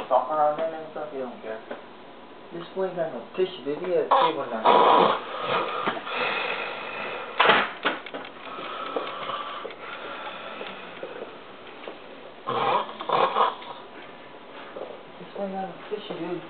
Talk around in and stuff, you don't care. This boy got no tissue, did he? Had a table now. This boy got no tissue, dude.